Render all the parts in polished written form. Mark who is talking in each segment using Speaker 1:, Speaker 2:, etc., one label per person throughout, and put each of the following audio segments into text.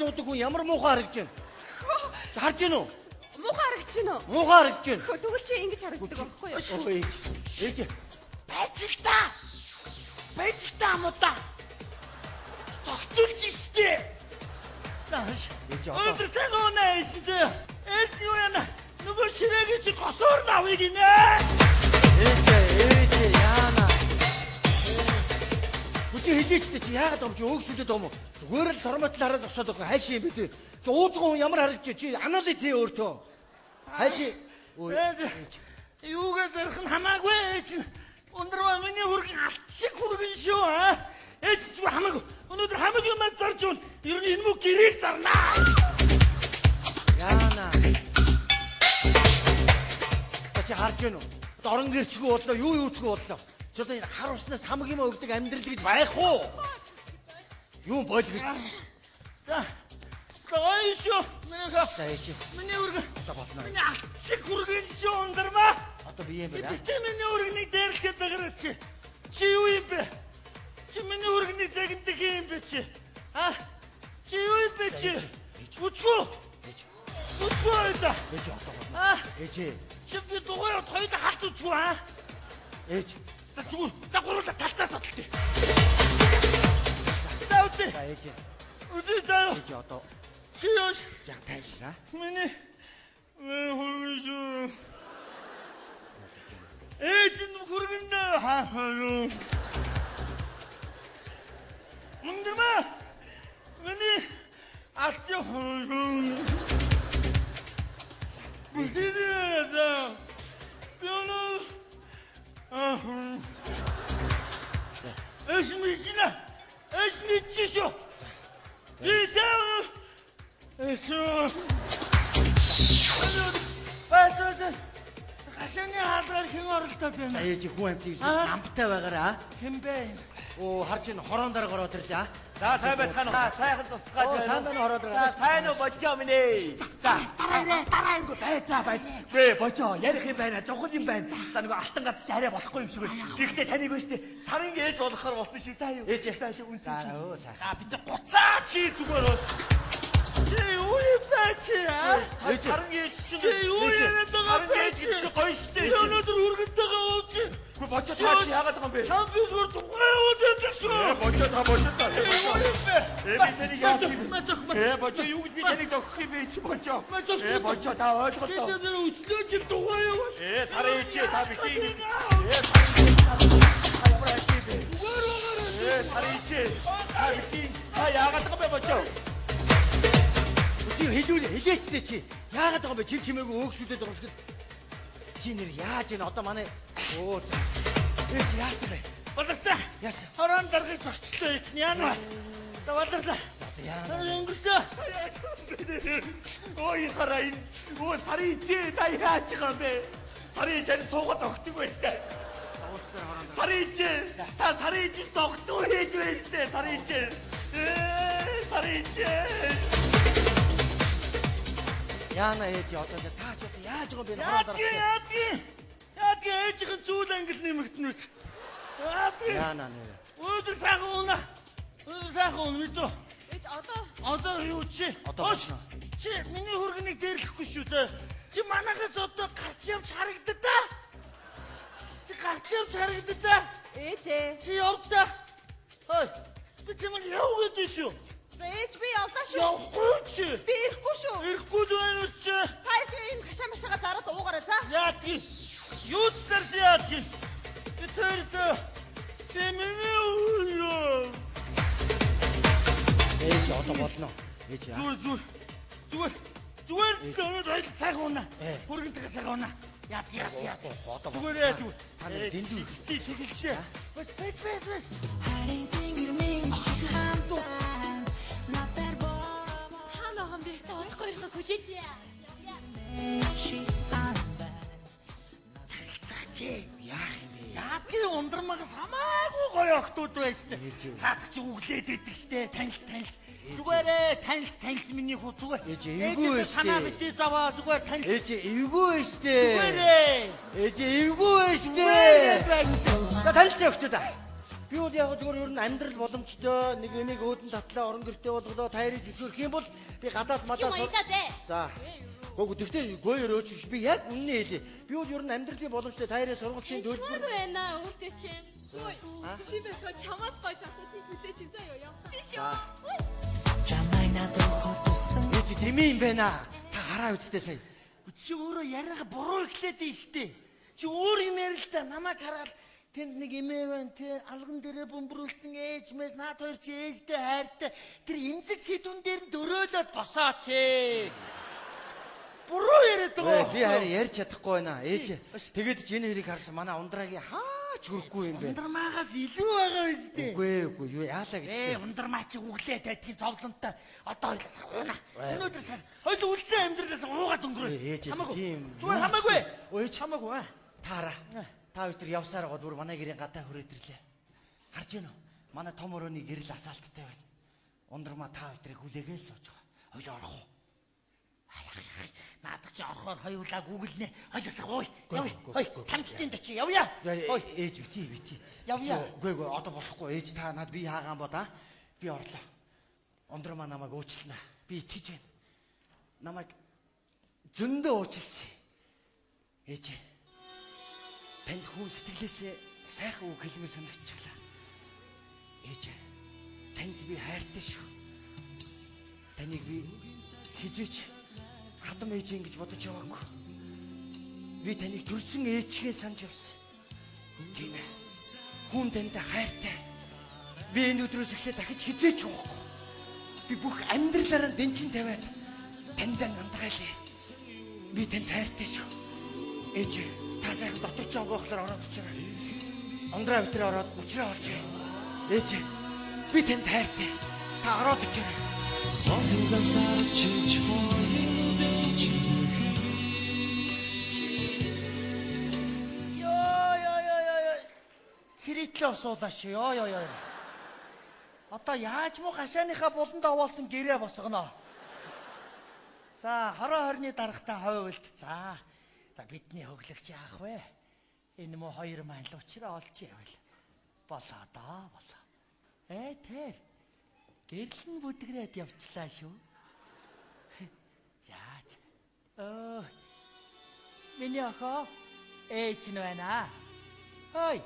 Speaker 1: уудаг хүн ямар муухай харагдаж байна. Харж байна уу?
Speaker 2: Муухай харагдаж байна уу?
Speaker 1: Муухай харагдаж байна.
Speaker 2: Тэгвэл чи ингэж харагддаг байхгүй юу?
Speaker 1: Ээж.
Speaker 3: Бэжигта мута. Тогтолж истэ.
Speaker 1: Ээж
Speaker 3: Өндөр цагаан эсэнтэй. Эс юу яна? Нөгөө ширээгээ чи госоор навыг гинэ.
Speaker 1: Ээж яана. Бүти хэлээчтэй чи яагаад юм чи өөгшүүлээд юм уу? Зүгээр л тормоотл хараад зогсоод байгаа хайшаа юм бэ тий. Чи уужгаа хүн ямар харагдаж чи анализ хий өөртөө. Хайшаа.
Speaker 3: Юугаа зарах нь хамаагүй ээж. Ундраа миний хүргэн алт шиг хүргэн шүү аа. Ээж чи хамаагүй. Өнөөдөр хамаагүй юм зарж байна. Ер нь энэ мө гэрийг зарнаа.
Speaker 1: Яана. Чи харж байна уу? Дорон гэрчгүй боллоо, юучгүй боллоо. Чи одоо энэ хар уснаас хамаг юм өгдөг амьдрал гэж байх уу? Юу бол гэж.
Speaker 3: За. Гайшо. Миний үргэн.
Speaker 1: Одоо болно.
Speaker 3: Миний алт шиг хүргэн шүү ундраа.
Speaker 1: Одоо би юм бэ?
Speaker 3: Чи миний үргэнийг дээрлэхэд дагараа чи. Чи юу юм бэ? Чи миний үргэнийг загнадаг юм бэ чи? А? Чи юу юм бэ чи? Үчгүү. Үчгүү это.
Speaker 1: Ээж одоо болно.
Speaker 3: А?
Speaker 1: Ээж.
Speaker 3: Чи би дугуйд хоёул халт үчгүү аа.
Speaker 1: Ээж.
Speaker 3: За зүгээр. За гуруула талцаа тодлоо. За үчи.
Speaker 1: Ээж.
Speaker 3: Үчи заа.
Speaker 1: Ээж одоо.
Speaker 3: Чи юу?
Speaker 1: Яг тайвшраа.
Speaker 3: Миний хөргөж. Ээж нь хүргэндээ хаахаа. Мундраа. Миний алчаа хөргөн. Бүдээ. Бёно. Эсмична. Эсмичшо. Идеал. Эсо. Басаа. Хашааны хаалгаар хэн оролдоод байна?
Speaker 1: Ээж хүн амт ирсэн амттай байгаараа.
Speaker 3: Хэн бэ?
Speaker 1: Оо харж ин хорон дараа гороод ирлээ.
Speaker 4: За сайн байцгаана уу? Сайхан цусгааж байна.
Speaker 1: Сайн байна хороод
Speaker 4: За
Speaker 1: байгаа.
Speaker 4: сайн уу бочоо минь ээ. За дараагүй бай. Бэ бочоо ярих юм байна. Жохол юм байна. За нөгөө алтан гад чи арай болохгүй юм шиг байна. Гэхдээ таныг биш үү? Сарын ээж болохоор болсон шүү. За юу.
Speaker 1: Ээж.
Speaker 4: За үнсэн.
Speaker 1: Оо сайхан.
Speaker 3: Бид гоцаа чи зүгээр бол. Чи юу юм бэ чи аа?
Speaker 4: Сарын ээж чинь.
Speaker 3: Чи юу яриад байгаа
Speaker 4: Сарын
Speaker 3: бэ?
Speaker 4: ээж гэж чи гоё штэ.
Speaker 3: Өнөөдөр үргэлтэйгээ ууж.
Speaker 4: Гэхдээ бочоо таа чи яагаад байгаа юм бэ?
Speaker 3: Чам би зүгээр тухай уудаг шүү.
Speaker 4: Бочоо та.
Speaker 3: Юу юм бэ?
Speaker 4: Би таныг яах юм? Бочоо юу гэж би таныг зогсох юм бэ чи бочоо? Бочоо та ойлголоо.
Speaker 3: Би зөвхөн үчлөө чи тухай юу?
Speaker 4: Сарын ээж та битгий. Сарич. Та яагаад байгаа бэ бочоо?
Speaker 1: Чи хэлээчтэй чи. Яагаад байгаа юм бэ? Чимээгүй өөгшүүлээд байгаа юм шиг. Чи нэр яаж ийн одоо манай оо ээж яасан бэ?
Speaker 3: Боловсаа.
Speaker 1: Яасан.
Speaker 3: Хорон даргыг зогцлоо эцэн яана. Даваалаа.
Speaker 1: Яана.
Speaker 3: Өнгөрсөө.
Speaker 4: Ой хараа. Оо Сарич та яаж байгаа бэ? Сарич энэ суугаад огтдаг байж таа. Сарич та Сарич тогтоо хийж байж таа. Сарич. Сарич.
Speaker 1: Яана ээж одоо та ч одоо яаж байгаа юм бэ? Хорон дараа.
Speaker 3: Яадаг ээжийн зүйл ангил нэмэгдэнүүч.
Speaker 1: Яана нэр.
Speaker 3: Өдөр сайхан уна. Мэдөө.
Speaker 2: Ээж
Speaker 3: Одоо юу чи?
Speaker 1: Одоо болно.
Speaker 3: Чи миний хөргөнийг дээрлэхгүй шүү дээ. Чи манайхаас одоо гарч явж харагдаад та. Чи гарч явж харагдаад та.
Speaker 2: ээж.
Speaker 3: Чи явдаа. Хой. Би чимээ яв гэдэг шүү.
Speaker 2: За ээж би явлаа шүү.
Speaker 3: Явахгүй чи.
Speaker 2: Би ирэхгүй шүү.
Speaker 3: Ирэхгүй байна уу чи?
Speaker 2: Хайх энэ хашаамшаага зараад уугараа за.
Speaker 3: Яадаг. Юу зэрэг яадаг. Би тэр чимээ юу.
Speaker 1: Ээж одоо болно. Ээж яа.
Speaker 3: Зүгээр л сайхан унаа. Хөргөнтэйгээ сайхан унаа. Яадаг.
Speaker 1: Одоо
Speaker 3: Зүгээр яа зүгээр.
Speaker 1: Та нар дэндүү.
Speaker 3: Ти шилжээ. Бэт.
Speaker 2: Хаана хам бэ? За удахгүй ирэх хүлээж яа.
Speaker 1: Яах юм бэ?
Speaker 3: Яадаг ундрмагаас хамаагүй гоё охтууд байсан. Цаадах чи өглээд идэг штэ. Танилц. Зүгээрээ танилц миний хүү зүгээр.
Speaker 1: Ээж эвгүй штэ.
Speaker 3: Танаа бити заваа зүгээр танилц.
Speaker 1: Ээж эвгүй штэ.
Speaker 3: Зүгээрээ.
Speaker 1: Ээж эвгүй штэ. За танилцаа өгтөө да. Би бол яг зүгээр ер нь амьдрал боломжтой нэг юмыг өөдөн татлаа орон гэртээ болгодоо тайрыг зөвшөөрөх юм бол би гадаад мадаа. За. Гоо тэгтээ гойрооч биш би яг үнэн хэлээ. Би бол ер нь амьдралын боломжтой тайраа сургалтын төлбөр
Speaker 2: байна өөртөө чинь.
Speaker 5: Чи бэтэ чамаас гой засаж хүлээж ин заяа. Биш юу?
Speaker 1: Ээж тэмээ юм байна. Та хараа үсттэй сая. Чи өөрөө яриага буруу ихлээд дээ штэ. Чи өөр юм ярил та намайг хараад тэнд нэг эмээ байна те алган дээрээ бөмбөрүүлсэн ээж мэс наад хоёр чи ээжтэй хайртай тэр эмзэг сэдвэн дээр нь дөрөөлөд босооч ээ. Буруу яриад байгаа. Би хараа ярьж чадахгүй байна. Ээж тэгээд чи энэ хэрийг харсан манай ундрагийн хаач хүрхгүй юм бэ?
Speaker 3: Ундрмаагаас илүү байгаа биз дээ.
Speaker 1: Үгүй юу яалаа гэж.
Speaker 3: Ундрмаа чи үглээ тайдгийн зовлонтой одоо ойлсаа уuna. Өнөөдөр сар хоёул үлдсэн амьдралаас уугаад өнгөрөө.
Speaker 1: Хамаагүй.
Speaker 3: Зүгээр хамаагүй.
Speaker 1: Өөч хамаагүй аа. Таараа. Та хоёр тэр явсаар гоо бүр манай гэрийн гадаа хүрээд ирлээ. Харж гэнэ үү? Манай том өрөөний гэрэл асаалттай байна. Ундрмаа та хоёрыг хүлээгээл сууж байгаа. Хоёул орох уу?
Speaker 3: Наадах чи орохоор хоёулаа гүгэлнэ. Хоёлоосаа ууй. Явъя. Хой. Тамцтын дочи явъя.
Speaker 1: Ээж бити.
Speaker 3: Явъя.
Speaker 1: Үгүй одоо болохгүй. Ээж та над би хаагаан бод аа. Би орлоо. Ундрмаа намайг уучлаа. Би итгэж байна. Намайг зөндөө уучлсан. Ээж. Танд хүн сэтгэлээсээ сайхан үг хэлмээр санагчлаа. Ээж. Танд би хайртай шүү. Таныг би хизээч хадам ээж ингэж бодож яваагүй. Би таныг төрсөн ээжгээ санаж явсан. Тийм ээ. Хүн тантай хайртай. Би энэ өдрөөс эхлээд дахиж хизээч уухгүй. Би бүх амьдралаараа дэнчин тавиад таньдаа нандгаалээ. Би танд хайртай шүү. Ээж, та сайхан дотор ч онгоохлоор ороод очираа. Ундраа битрээ ороод учраа олж. Ээж, би танд хайртай. Та ороод очираа.
Speaker 6: Хотын замсарав чиж
Speaker 3: Сэрэтлээ усуулааш ёо. Одоо яаж муу гашааныхаа буланд овоолсон гэрээ босгоно. За хороо хорны дарагтай хойволт. За бидний хөглөгч яах вэ? Энэ муу хоёр маань л учраа олж явал. Болоо доо болоо. Тэр гэрэл нь бүдгрээд явчлаа шүү. За. Миний охоо ээж нь байна. Хой.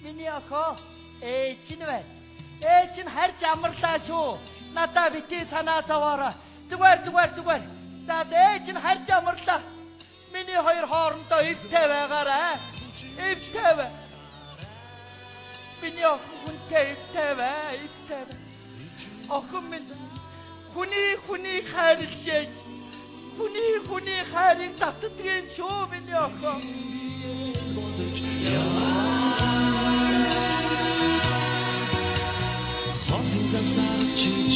Speaker 3: Миний охоо ээж нь байна. Ээж нь харж амарлаа шүү. Надаа бити санаа саваараа. Зүгээр. За ээж нь харж амарлаа. Миний хоёр хоорондоо эвтэй байгаарай. Эвтэй. Миний охин хүнтэй эвтэй бай. Охин минь хүний хайрлж яаж. Хүний хайрыг татдгийн шүү миний охин.
Speaker 6: Хотын замсарав чиж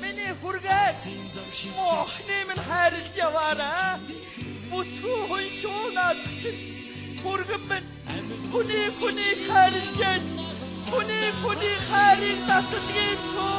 Speaker 3: Миний хүргээ охины минь хайрлж яваарай. Бүсгүй хүн шуунаад хүргэн минь хүний хайрлж яаж. Хүний хайрыг татдгийн шүү.